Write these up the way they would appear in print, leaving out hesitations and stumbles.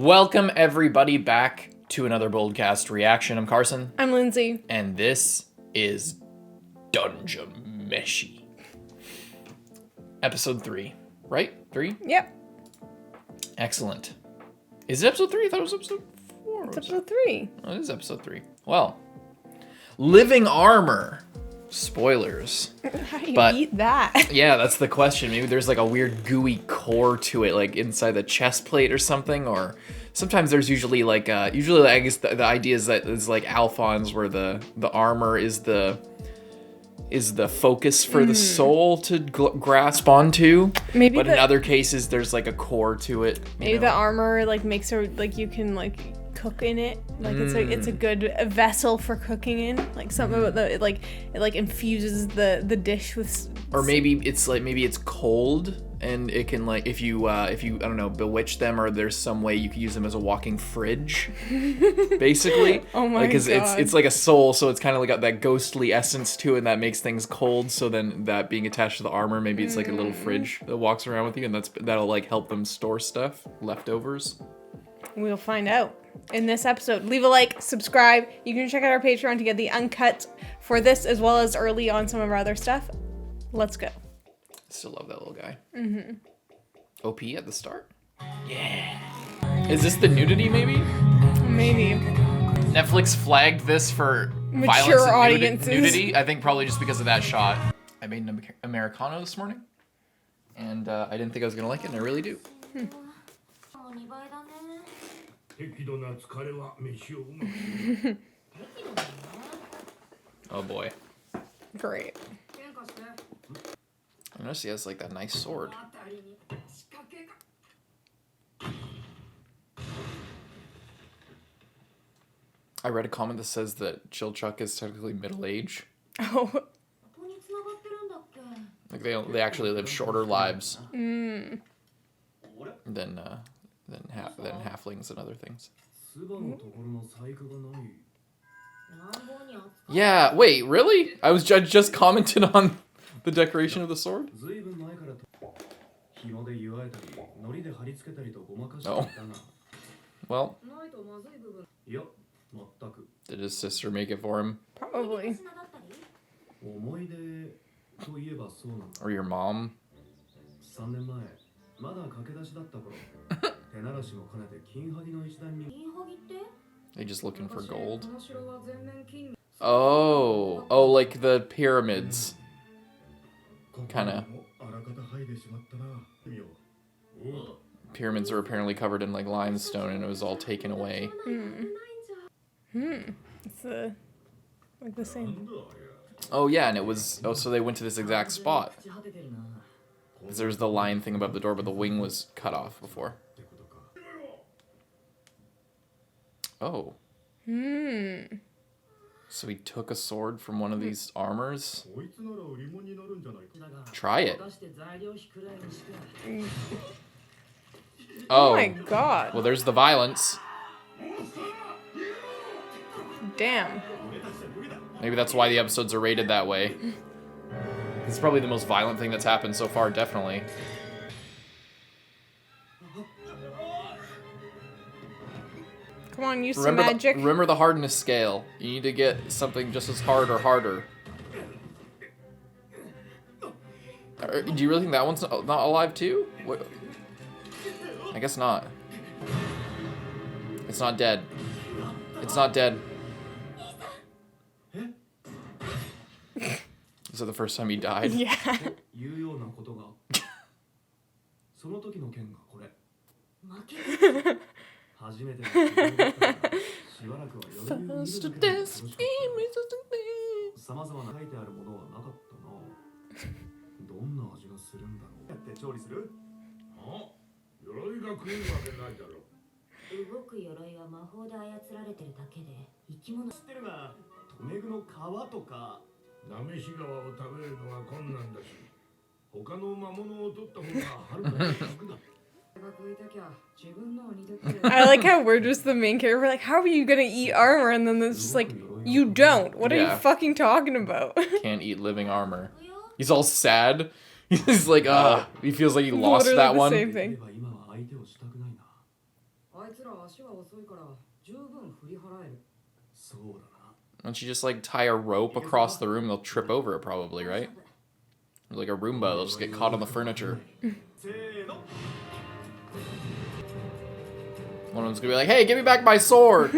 Welcome everybody back to another Boldcast reaction. I'm Carson. I'm Lindsay. And this is Dungeon Meshi. Episode 3. Right? 3? Yep. Excellent. Is it episode 3? I thought it was episode 4. It's episode 3. Oh, it is episode 3. Well, living armor. Spoilers. How do you eat that? Yeah, that's the question. Maybe there's like a weird gooey core to it, like inside the chest plate or something, or sometimes there's usually like usually I guess the idea is that it's like Alphonse, where the armor is the focus for the soul to grasp onto. Maybe, but in other cases there's like a core to it. Maybe the armor like makes her like you can like cook in it. Like it's a good vessel for cooking in. Like something about it like infuses the dish with. Or maybe it's cold and it can like if you I don't know, bewitch them, or there's some way you can use them as a walking fridge. Basically. Oh my god. Because it's like a soul, so it's kind of like got that ghostly essence to it, and that makes things cold. So then that being attached to the armor, maybe it's like a little fridge that walks around with you, and that'll like help them store stuff, leftovers. We'll find out in this episode. Leave a like, subscribe. You can check out our Patreon to get the uncut for this as well as early on some of our other stuff. Let's go. Still love that little guy. OP at the start. Yeah. Is this the nudity maybe? Maybe. Netflix flagged this for Mature violence and audiences. nudity. I think probably just because of that shot. I made an Americano this morning, and I didn't think I was gonna like it, and I really do. Oh boy. Great. I notice he has like that nice sword. I read a comment that says that Chilchuck is technically middle age. Oh. Like they actually live shorter lives than halflings and other things. Yeah, wait, really? I just commented on the decoration of the sword? Oh. Well. Did his sister make it for him? Probably. Or your mom? They just looking for gold? Oh, like the pyramids. Kinda. Pyramids are apparently covered in like limestone, and it was all taken away. It's like the same. Oh yeah, and it was. Oh, so they went to this exact spot. Because there's the lion thing above the door, but the wing was cut off before. Oh. So he took a sword from one of these armors. Try it. Oh my god. Well, there's the violence. Damn. Maybe that's why the episodes are rated that way. It's probably the most violent thing that's happened so far, definitely. Come on, use some magic. Remember the hardness scale. You need to get something just as hard or harder. Do you really think that one's not alive too? What? I guess not. It's not dead. It's not dead. Is it the first time he died? Yeah. I like how we're just the main character. We're like, how are you gonna eat armor? And then it's just like, you don't. What are you fucking talking about? Can't eat living armor. He's all sad. He's like, he feels like he lost Literally that the one. Same thing. Once you just like tie a rope across the room, they'll trip over it probably, right? Or like a Roomba, they'll just get caught on the furniture. One of them's gonna be like, hey, give me back my sword!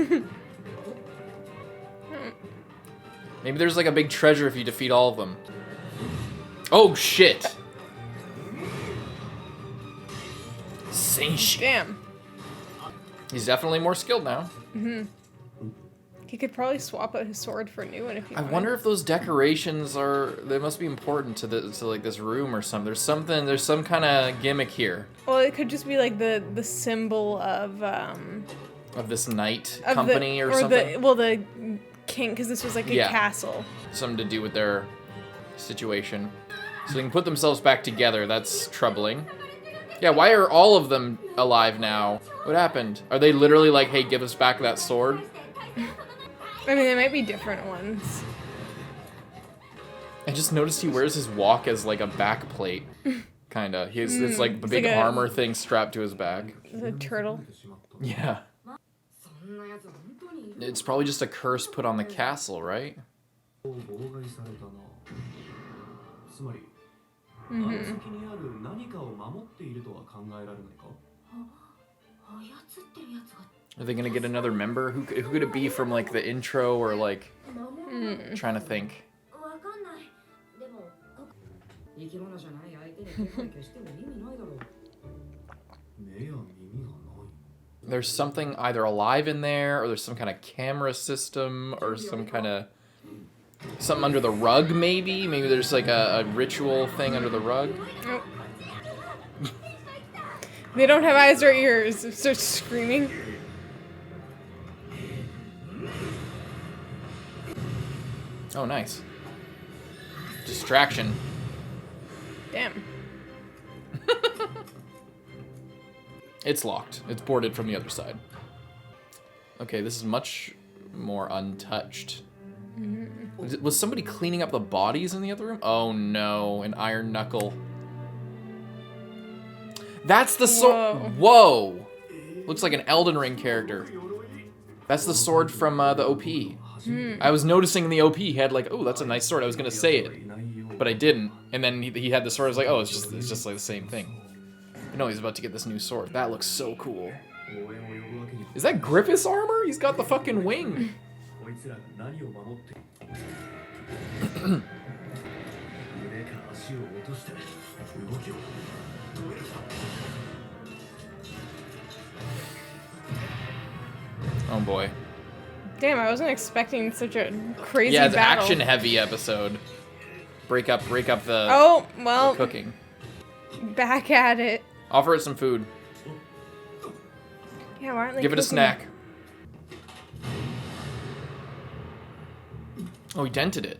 Maybe there's like a big treasure if you defeat all of them. Oh shit! Senshi. Damn. He's definitely more skilled now. He could probably swap out his sword for a new one if he I wanted. wonder if those decorations are, they must be important to like this room or something. There's some kind of gimmick here. Well, it could just be like the symbol of this knight company or something. The king, because this was like a castle. Something to do with their situation. So they can put themselves back together. That's troubling. Yeah, why are all of them alive now? What happened? Are they literally like, hey, give us back that sword? I mean, they might be different ones. I just noticed he wears his walk as like a back plate. Kinda. It's like a big armor thing strapped to his back. The turtle. Yeah. It's probably just a curse put on the castle, right? Are they gonna get another member? Who could it be from like the intro or like? Trying to think. There's something either alive in there, or there's some kind of camera system, or some kind of something under the rug. Maybe there's like a ritual thing under the rug. Nope. They don't have eyes or ears. It starts screaming. Oh, nice. Distraction. Damn. It's locked. It's boarded from the other side. Okay, this is much more untouched. Was somebody cleaning up the bodies in the other room? Oh no, an iron knuckle. That's the sword. Whoa. Looks like an Elden Ring character. That's the sword from the OP. I was noticing in the OP he had like, oh, that's a nice sword. I was gonna say it, but I didn't. And then he had the sword. I was like, oh, it's just like the same thing. But no, he's about to get this new sword. That looks so cool. Is that Griffith's armor? He's got the fucking wing. Oh boy. Damn, I wasn't expecting such a crazy Yeah, it's an battle. action-heavy episode. Break up the, oh, well, the cooking. Back at it. Offer it some food. Yeah, why aren't they Give it a cooking? snack. Oh, he dented it.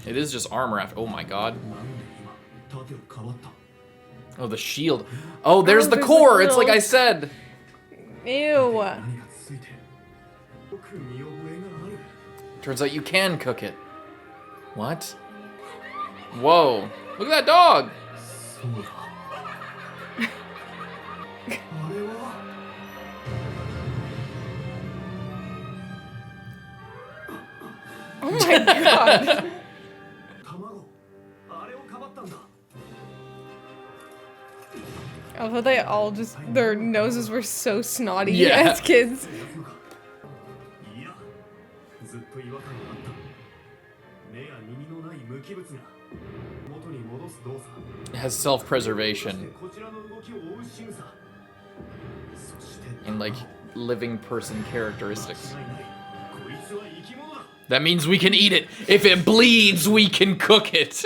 It is just armor after. Oh my god. Oh, the shield. Oh, there's the there's core. the It's like little- I said. Ew. Turns out you can cook it. What? Whoa. Look at that dog. Oh my god. Although they all just, their noses were so snotty Yeah. as kids. It has self-preservation. And like living person characteristics. That means we can eat it. If it bleeds, we can cook it.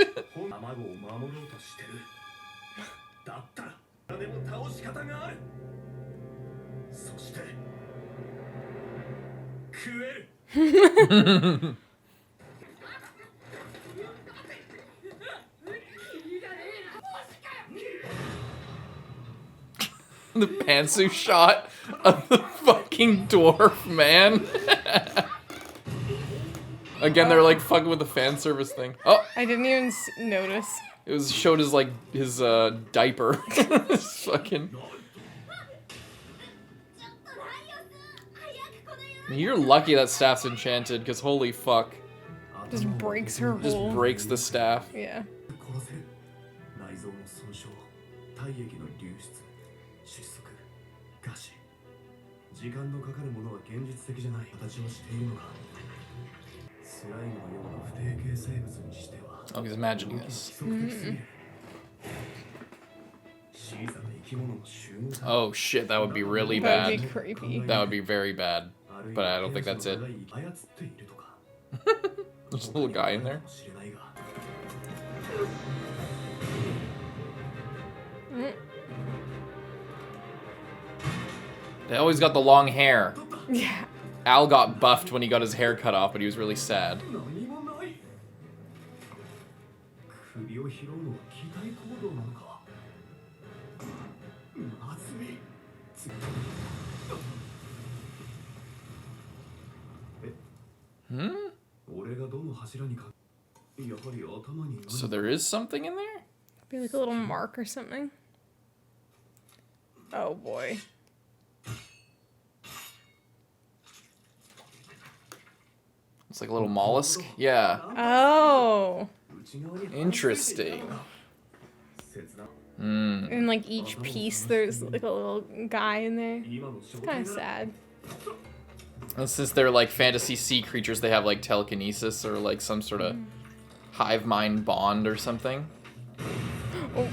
The pantsuit shot of the fucking dwarf, man. Again, they're like fucking with the fan service thing. Oh, I didn't even notice. It was showed as like his diaper. It's fucking. You're lucky that staff's enchanted, because holy fuck. Just breaks her Just whole. breaks the staff. Yeah. Oh, he's imagining this. Oh shit, that would be really That bad. would be creepy. That would be very bad. But I don't think that's it. There's a little guy in there. They always got the long hair. Yeah. Al got buffed when he got his hair cut off, but he was really sad. So there is something in there? Be like a little mark or something. Oh boy. It's like a little mollusk? Yeah. Oh. Interesting. And like each piece, there's like a little guy in there. It's kind of sad. And since they're like fantasy sea creatures, they have like telekinesis or like some sort of hive mind bond or something. Oh.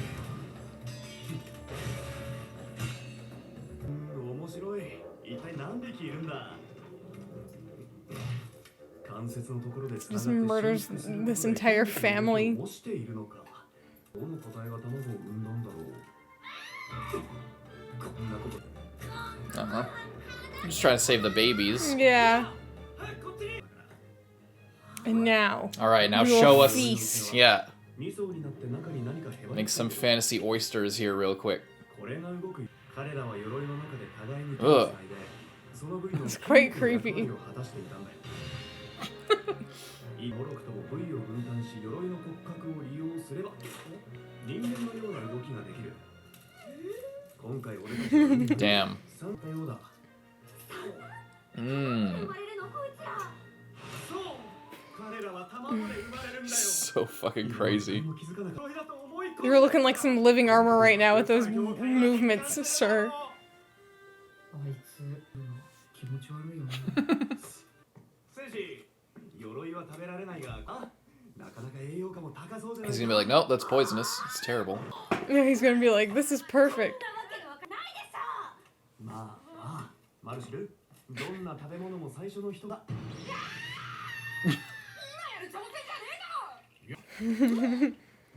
Just murders this entire family. Uh-huh. I'm just trying to save the babies. Yeah. And now. Alright, now we will show us. feast. Yeah. Make some fantasy oysters here real quick. Ugh. It's quite creepy. Damn. So fucking crazy. You're looking like some living armor right now with those movements, sir. He's gonna be like, nope, that's poisonous. It's terrible. Yeah, he's gonna be like, this is perfect.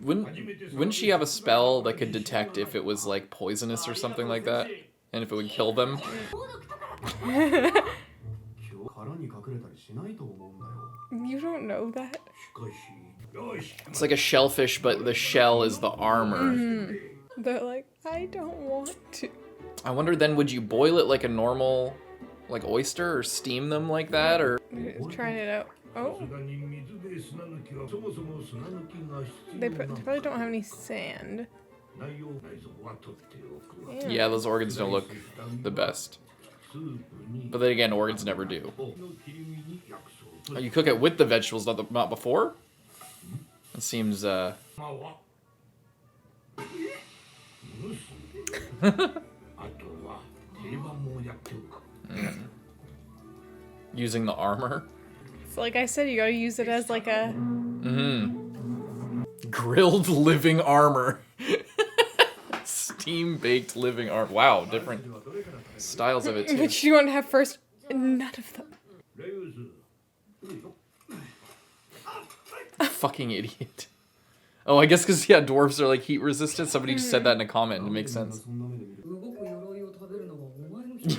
Wouldn't she have a spell that could detect if it was like poisonous or something like that? And if it would kill them? You don't know that? It's like a shellfish, but the shell is the armor. They're like, I don't want to. I wonder then, would you boil it like a normal, like oyster, or steam them like that, or? Trying it out. Oh. They probably don't have any sand. Yeah, those organs don't look the best. But then again, organs never do. Oh, you cook it with the vegetables, not before? It seems, Using the armor. So like I said, you gotta use it as like a... Grilled living armor. Steam-baked living armor. Wow, different styles of it too. Which you want to have first? None of them. Fucking idiot. Oh, I guess because, yeah, dwarves are like heat resistant. Somebody just said that in a comment. It makes sense.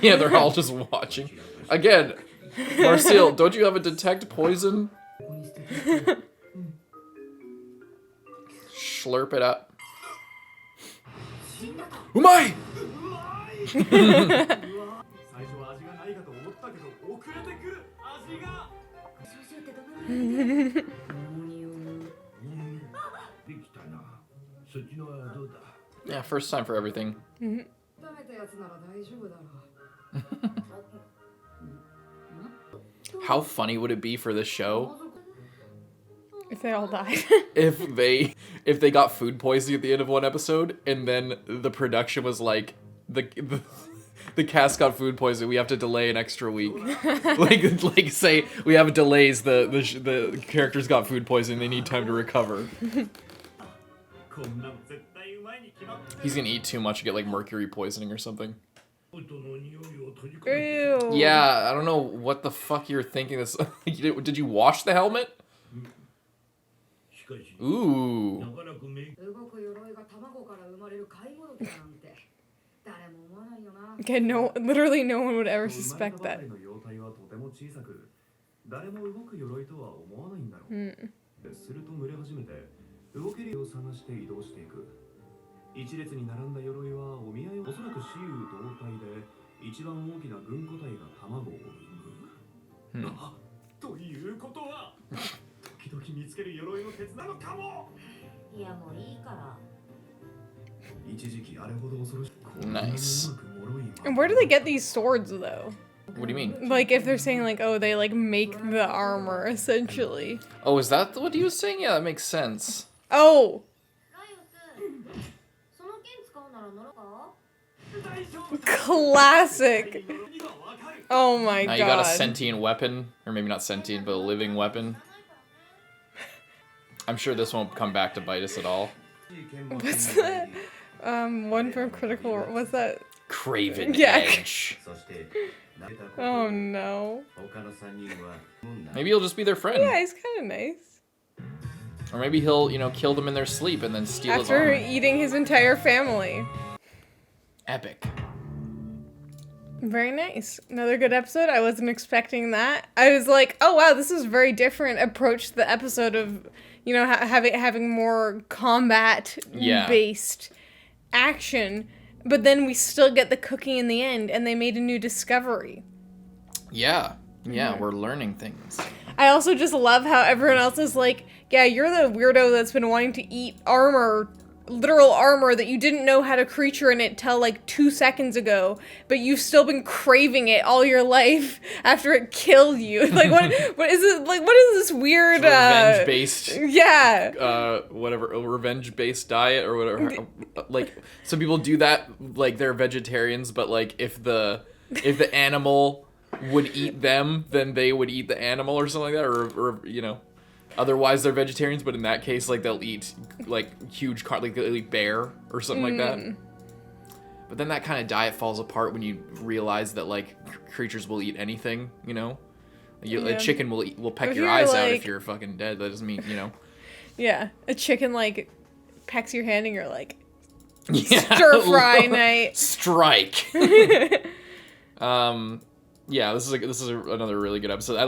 Yeah, they're all just watching. Again, Marcel, don't you have a detect poison? Slurp it up. Umai! Yeah, first time for everything. How funny would it be for this show If they all died. if they got food poisoning at the end of one episode and then the production was like the cast got food poisoning, we have to delay an extra week. like say we have delays, the characters got food poisoning, they need time to recover. He's gonna eat too much and get like mercury poisoning or something. Ew. Yeah, I don't know what the fuck you're thinking. This did you wash the helmet? Ooh. Okay, literally no one would ever suspect that. 一列に並んだ鎧はお見合いおそらく雌雄同体で一番大きな軍個体が卵を産む。ということは時々見つける鎧の鉄なのかも。いやもういいから。一時期あれほど恐ろしく。Nice. And where do they get these swords though? What do you mean? Like if they're saying like, oh, they like make the armor essentially. Oh, is that what he was saying? Yeah, that makes sense. Oh. Classic. Oh my god. Now you got a sentient weapon, or maybe not sentient, but a living weapon. I'm sure this won't come back to bite us at all. What's that? One from Critical. What's that? Craven Yeah. Edge. Oh no. Maybe he'll just be their friend. Yeah, he's kind of nice. Or maybe he'll, kill them in their sleep and then steal his After armor. eating his entire family. Epic. Very nice. Another good episode. I wasn't expecting that. I was like, oh wow, this is a very different approach to the episode of, having more combat based action. But then we still get the cooking in the end, and they made a new discovery. Yeah. Yeah, we're learning things. I also just love how everyone else is like, yeah, you're the weirdo that's been wanting to eat armor, literal armor that you didn't know had a creature in it till like 2 seconds ago, but you've still been craving it all your life after it killed you. Like, what is it? Like, what is this weird, revenge-based, whatever, revenge-based diet or whatever. Like, some people do that, like, they're vegetarians, but like, if the animal would eat them, then they would eat the animal or something like that, or otherwise they're vegetarians, but in that case, like, they'll eat, like, huge, like, they'll eat bear or something like that. But then that kind of diet falls apart when you realize that, like, creatures will eat anything, A chicken will peck your eyes out if you're fucking dead. That doesn't mean, Yeah, a chicken, like, pecks your hand and you're like, stir fry night. Strike. Yeah, this is another really good episode. I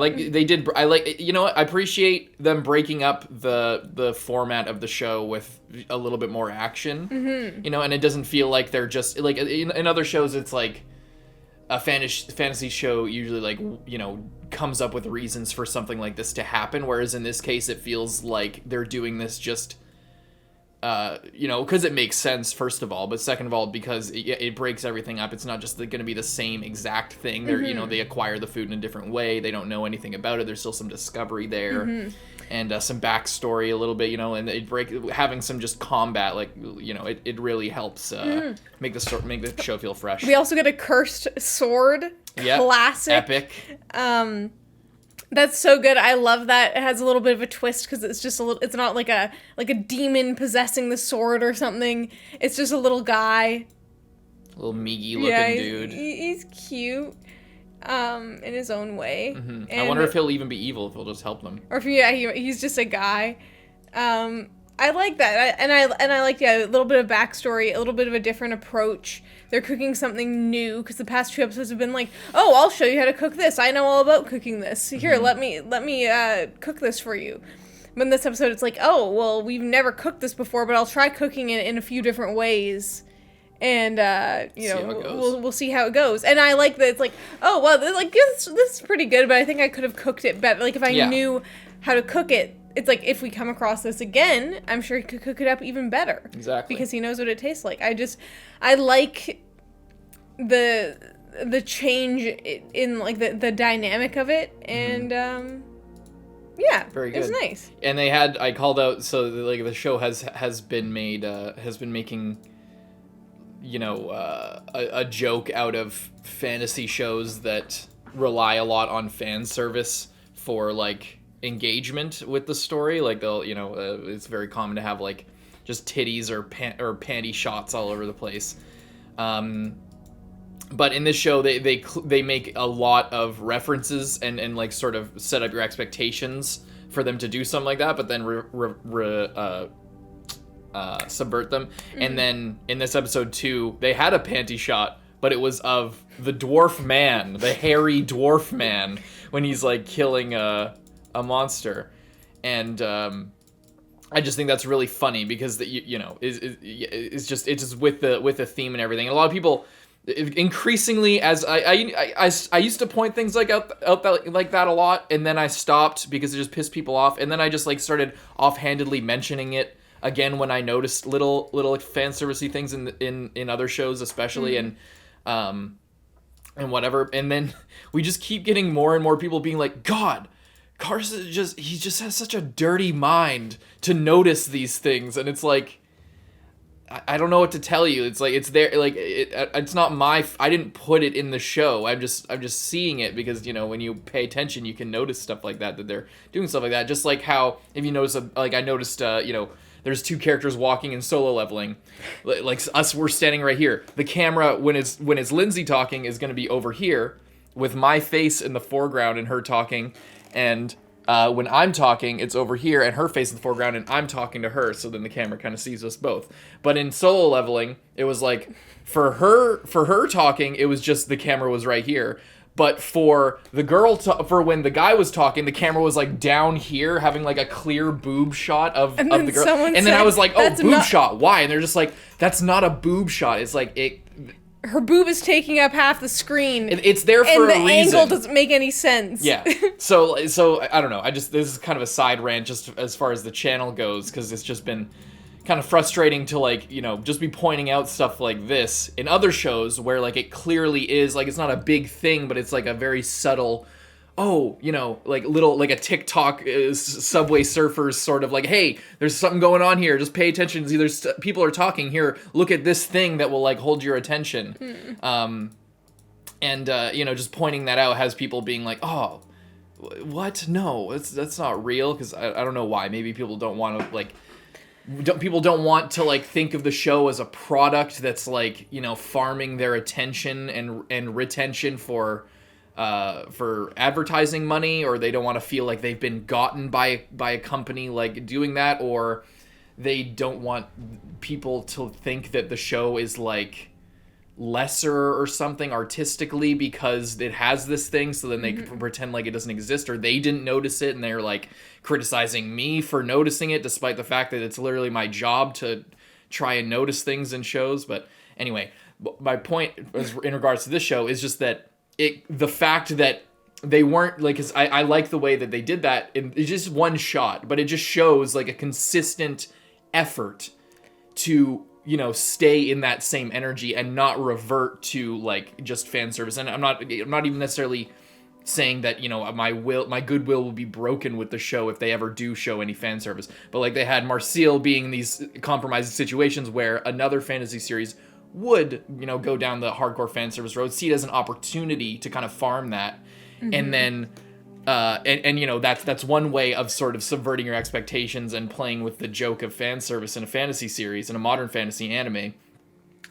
appreciate them breaking up the format of the show with a little bit more action. And it doesn't feel like they're just like in other shows it's like a fantasy show usually like, comes up with reasons for something like this to happen, whereas in this case it feels like they're doing this just because it makes sense, first of all, but second of all, because it breaks everything up. It's not just going to be the same exact thing. They're, they acquire the food in a different way. They don't know anything about it. There's still some discovery there, and some backstory a little bit, and having some just combat, like, it really helps make the show feel fresh. We also get a cursed sword. Yep. Classic. Epic. That's so good. I love that. It has a little bit of a twist because it's just it's not like a demon possessing the sword or something. It's just a little guy. A little meagy looking dude. He's cute. In his own way. I wonder if he'll even be evil, if he'll just help them. Or if he's just a guy. I like that. I like a little bit of backstory, a little bit of a different approach. They're cooking something new because the past 2 episodes have been like, oh, I'll show you how to cook this. I know all about cooking this. Here, let me cook this for you. But in this episode, it's like, oh, well, we've never cooked this before, but I'll try cooking it in a few different ways. And, we'll see how it goes. And I like that it's like, oh, well, like, this is pretty good, but I think I could have cooked it better. Like, if I knew how to cook it, it's like, if we come across this again, I'm sure he could cook it up even better. Exactly. Because he knows what it tastes like. I like the change in like the dynamic of it, and yeah, Very good. it was nice. And they had, I called out, so like the show has been making, you know, a joke out of fantasy shows that rely a lot on fan service for like engagement with the story. Like they'll, you know, it's very common to have like just titties or panty shots all over the place. But in this show, they make a lot of references and like sort of set up your expectations for them to do something like that, but then subvert them. Mm-hmm. And then in this episode 2, they had a panty shot, but it was of the dwarf man, the hairy dwarf man, when he's like killing a monster. And I just think that's really funny because you know it's just with the theme and everything. And a lot of people, increasingly, as I used to point things like out like that a lot, and then I stopped because it just pissed people off, and then I just like started offhandedly mentioning it again when I noticed little fan servicey things in other shows, especially, and whatever, and then we just keep getting more and more people being like, God, Carson he just has such a dirty mind to notice these things, and it's like, I don't know what to tell you. It's like, it's there, like it's not I didn't put it in the show. I'm just seeing it because, you know, when you pay attention, you can notice stuff like that they're doing stuff like that. Just like how, if you notice, like I noticed, you know, there's 2 characters walking in Solo Leveling, like us, we're standing right here. The camera, when it's Lindsay talking, is going to be over here with my face in the foreground and her talking, and when I'm talking, it's over here and her face in the foreground and I'm talking to her, so then the camera kind of sees us both. But in Solo Leveling, it was like, for her talking, it was just the camera was right here. But for the girl, for when the guy was talking, the camera was like down here, having like a clear boob shot of the girl. And then I was like, oh, boob shot, why? And they're just like, that's not a boob shot. It's like, her boob is taking up half the screen. It's there for a reason. And the angle doesn't make any sense. Yeah. So I don't know. This is kind of a side rant just as far as the channel goes, because it's just been kind of frustrating to, like, you know, just be pointing out stuff like this in other shows where, like, it clearly is, like, it's not a big thing, but it's like a very subtle, oh, you know, like little, like a TikTok Subway Surfers sort of like, hey, there's something going on here, just pay attention. Either people are talking here, look at this thing that will like hold your attention. You know, just pointing that out has people being like, oh, what? No, that's not real, because I don't know why. Maybe people don't want to like, people don't want to like think of the show as a product that's like, you know, farming their attention and retention for advertising money, or they don't want to feel like they've been gotten by a company like doing that, or they don't want people to think that the show is like lesser or something artistically because it has this thing, so then they can pretend like it doesn't exist, or they didn't notice it and they're like criticizing me for noticing it, despite the fact that it's literally my job to try and notice things in shows. But anyway, my point in regards to this show is just that the fact that they weren't like, cause I like the way that they did that in just one shot, but it just shows like a consistent effort to, you know, stay in that same energy and not revert to like just fan service. And I'm not even necessarily saying that, you know, my goodwill will be broken with the show if they ever do show any fan service. But like, they had Marcel being in these compromising situations where another fantasy series would, you know, go down the hardcore fan service road, see it as an opportunity to kind of farm that. And then and you know, that's one way of sort of subverting your expectations and playing with the joke of fan service in a fantasy series, in a modern fantasy anime.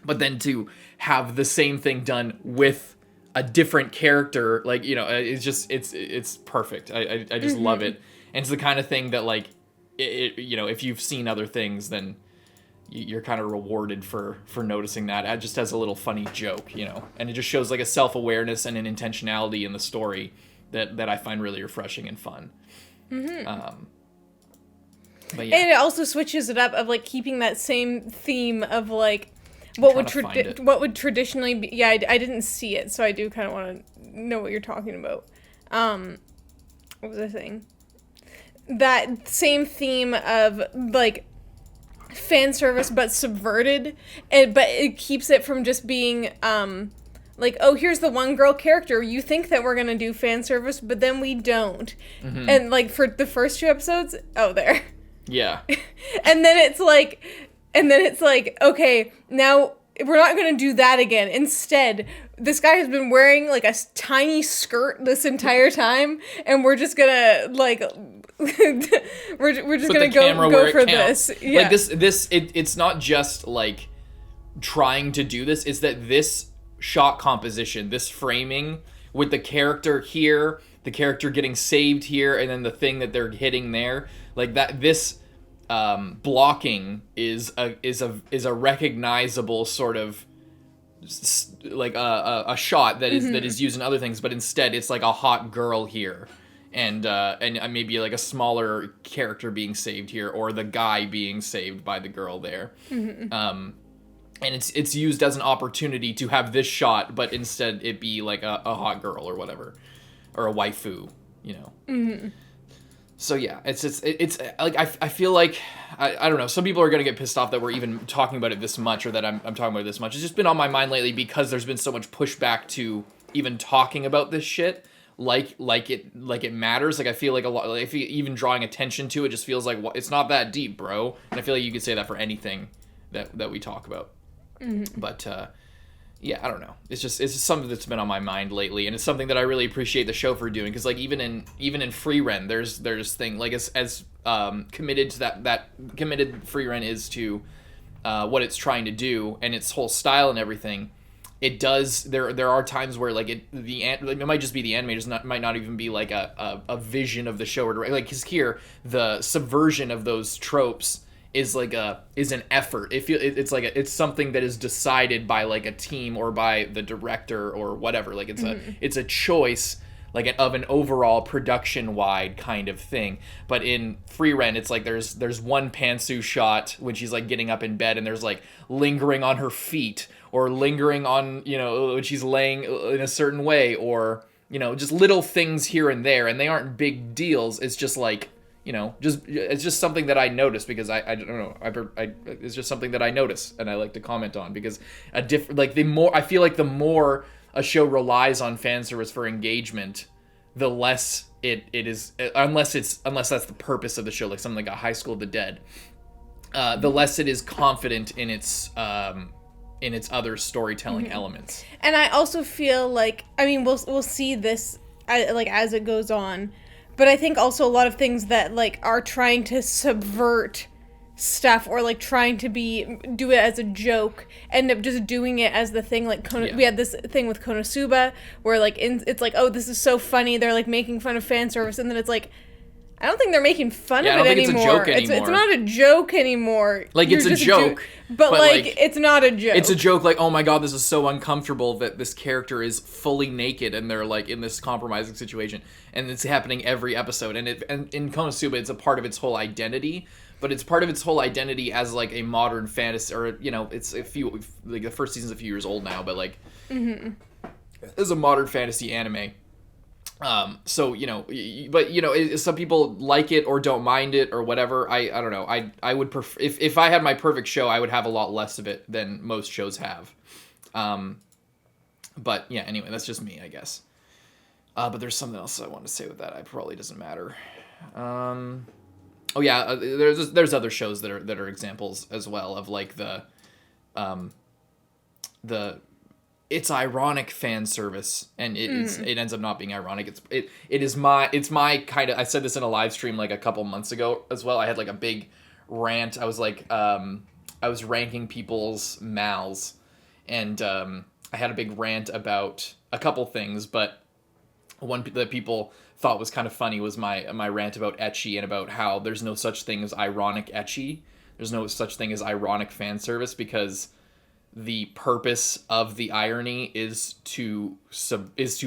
But then to have the same thing done with a different character, like, you know, it's perfect. I just love it. And it's the kind of thing that, like, it, you know, if you've seen other things, then you're kind of rewarded for noticing that. It just has a little funny joke, you know, and it just shows like a self-awareness and an intentionality in the story that I find really refreshing and fun. But yeah. And it also switches it up of like keeping that same theme of like what would traditionally be. Yeah, I didn't see it, so I do kind of want to know what you're talking about. What was I saying? that same theme of like fan service but subverted, but it keeps it from just being like, oh, here's the one girl character, you think that we're gonna do fan service but then we don't. And like for the first 2 episodes, oh, there. Yeah. And then it's like okay, now we're not going to do that again. Instead, this guy has been wearing like a tiny skirt this entire time, and we're just gonna like we're just gonna go for this. Yeah. Like it's not just like trying to do this. It's that this shot composition, this framing with the character here, the character getting saved here, and then the thing that they're hitting there, like that. This blocking is a recognizable sort of like a shot that is used in other things, but instead it's like a hot girl here, and maybe like a smaller character being saved here, or the guy being saved by the girl there. And it's used as an opportunity to have this shot, but instead it be like a hot girl or whatever, or a waifu, you know. So yeah, it's like I feel like I don't know. Some people are gonna get pissed off that we're even talking about it this much, or that I'm talking about it this much. It's just been on my mind lately because there's been so much pushback to even talking about this shit. Like it matters. Like I feel like a lot. Like if even drawing attention to it just feels like it's not that deep, bro. And I feel like you could say that for anything that we talk about. But yeah, I don't know. It's just something that's been on my mind lately, and it's something that I really appreciate the show for doing. Because like even in Free Ren, there's thing like as committed to that committed Free Ren is to what it's trying to do and its whole style and everything. It does. There are times where like it might just be the animators, might not even be like a vision of the show, or like because here the subversion of those tropes is an effort. It's something that is decided by like a team or by the director or whatever. Like it's a choice like of an overall production wide kind of thing. But in Free Ren, it's like there's one pantsu shot when she's like getting up in bed, and there's like lingering on her feet, or lingering on, you know, when she's laying in a certain way, or, you know, just little things here and there, and they aren't big deals. It's just like, you know, it's just something that I notice because I don't know, it's just something that I notice and I like to comment on, because I feel like the more a show relies on fan service for engagement, the less it is, unless that's the purpose of the show, like something like a High School of the Dead, the less it is confident in its other storytelling elements. And I also feel like, I mean, we'll see this like as it goes on. But I think also a lot of things that like are trying to subvert stuff, or like trying to do it as a joke, end up just doing it as the thing. Like we had this thing with Konosuba where like it's like, oh, this is so funny, they're like making fun of fan service, and then it's like, I don't think they're making fun of it anymore. It's a joke anymore. It's not a joke anymore. Like, it's a joke. But like, it's not a joke. It's a joke like, oh my god, this is so uncomfortable that this character is fully naked and they're like in this compromising situation. And it's happening every episode. And in Konosuba, it's a part of its whole identity. But it's part of its whole identity as like a modern fantasy, or, you know, it's like the first season's a few years old now, but like, it's a modern fantasy anime. So, you know, but, you know, some people like it or don't mind it or whatever. I don't know. I would prefer, if I had my perfect show, I would have a lot less of it than most shows have. But yeah, anyway, that's just me, I guess. But there's something else I want to say with that. It probably doesn't matter. Oh yeah, there's other shows that are examples as well of like the it's ironic fan service, and it ends up not being ironic. It's my kind of, I said this in a live stream like a couple months ago as well. I had like a big rant. I was like I was ranking people's mals, and I had a big rant about a couple things, but one that people thought was kind of funny was my rant about ecchi, and about how there's no such thing as ironic ecchi. There's no such thing as ironic fan service, because the purpose of the irony is to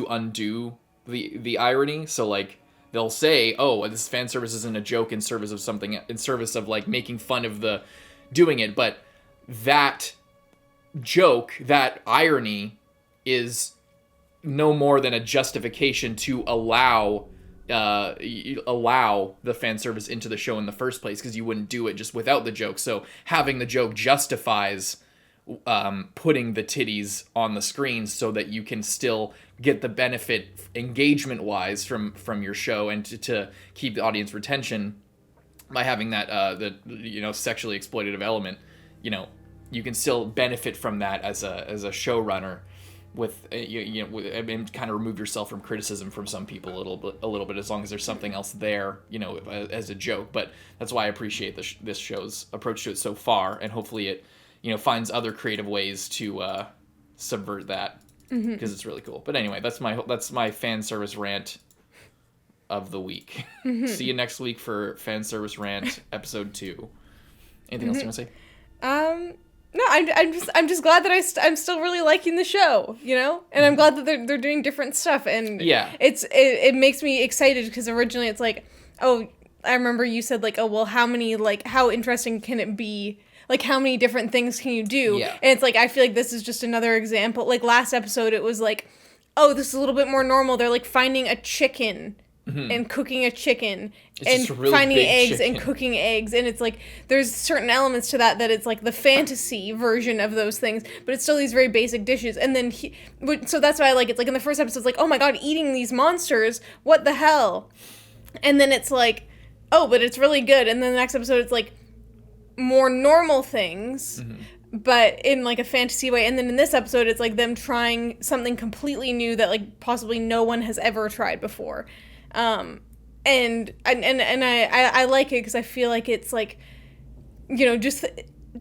undo the irony. So like they'll say, oh, this fan service isn't a joke in service of something, in service of like making fun of the doing it, but that joke, that irony, is no more than a justification to allow allow the fan service into the show in the first place, because you wouldn't do it just without the joke. So having the joke justifies putting the titties on the screen so that you can still get the benefit engagement wise from your show, and to keep the audience retention by having that sexually exploitative element. You can still benefit from that as a showrunner with and kind of remove yourself from criticism from some people a little bit, as long as there's something else there, as a joke. But that's why I appreciate this show's approach to it so far, and hopefully it finds other creative ways to subvert that, because it's really cool. But anyway, that's my fan service rant of the week. See you next week for fan service rant episode 2. Anything else you want to say? No, I'm just glad that I'm still really liking the show, and I'm glad that they're doing different stuff, and yeah, it makes me excited, because originally it's like, oh, I remember you said like, oh, well, how interesting can it be? Like, how many different things can you do? Yeah. And it's like, I feel like this is just another example. Like, last episode, it was like, oh, this is a little bit more normal. They're, like, finding a chicken and cooking a chicken and really finding eggs chicken. and cooking eggs. And it's like, there's certain elements to that it's like the fantasy version of those things, but it's still these very basic dishes. And then, so that's why I like it. It's like, in the first episode, it's like, oh my God, eating these monsters, what the hell? And then it's like, oh, but it's really good. And then the next episode, it's like, more normal things, but in like a fantasy way. And then in this episode, it's like them trying something completely new that like possibly no one has ever tried before. And I like it, because I feel like it's like, just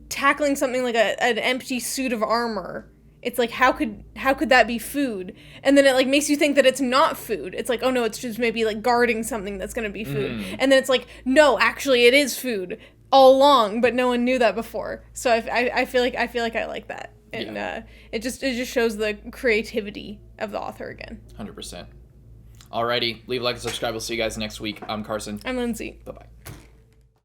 tackling something like an empty suit of armor. It's like, how could that be food? And then it like makes you think that it's not food. It's like, oh no, it's just maybe like guarding something that's going to be food. And then it's like, no, actually it is food all along, but no one knew that before. So I feel like I like that. And it just shows the creativity of the author again. 100%. Alrighty, leave a like and subscribe. We'll see you guys next week. I'm Carson. I'm Lindsay. Bye-bye.